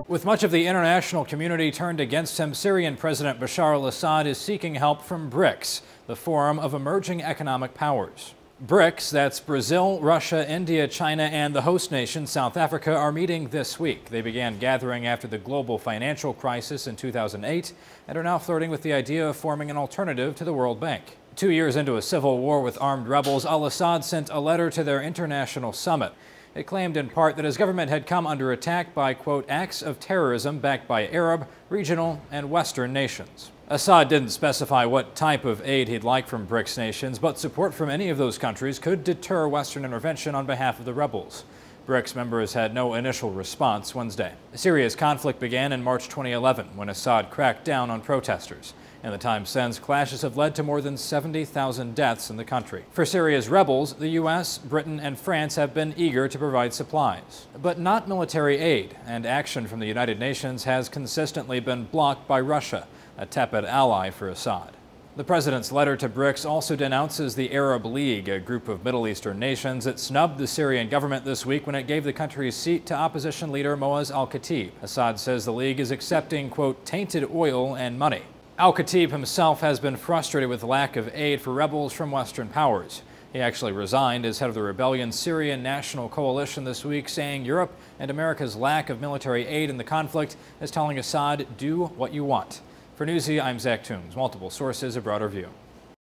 With much of the international community turned against him, Syrian President Bashar al-Assad is seeking help from BRICS, the Forum of Emerging Economic Powers. BRICS, that's Brazil, Russia, India, China, and the host nation, South Africa, are meeting this week. They began gathering after the global financial crisis in 2008 and are now flirting with the idea of forming an alternative to the World Bank. 2 years into a civil war with armed rebels, al-Assad sent a letter to their international summit. It claimed in part that his government had come under attack by, quote, acts of terrorism backed by Arab, regional, and Western nations. Assad didn't specify what type of aid he'd like from BRICS nations, but support from any of those countries could deter Western intervention on behalf of the rebels. BRICS members had no initial response Wednesday. Syria's conflict began in March 2011 when Assad cracked down on protesters. In the time since, clashes have led to more than 70,000 deaths in the country. For Syria's rebels, the U.S., Britain, and France have been eager to provide supplies. But not military aid, and action from the United Nations has consistently been blocked by Russia, a tepid ally for Assad. The president's letter to BRICS also denounces the Arab League, a group of Middle Eastern nations that snubbed the Syrian government this week when it gave the country's seat to opposition leader Moaz al-Khatib. Assad says the league is accepting, quote, tainted oil and money. Al-Khatib himself has been frustrated with the lack of aid for rebels from Western powers. He actually resigned as head of the rebellion's Syrian National Coalition this week, saying Europe and America's lack of military aid in the conflict is telling Assad, do what you want. For Newsy, I'm Zach Toombs. Multiple sources, a broader view.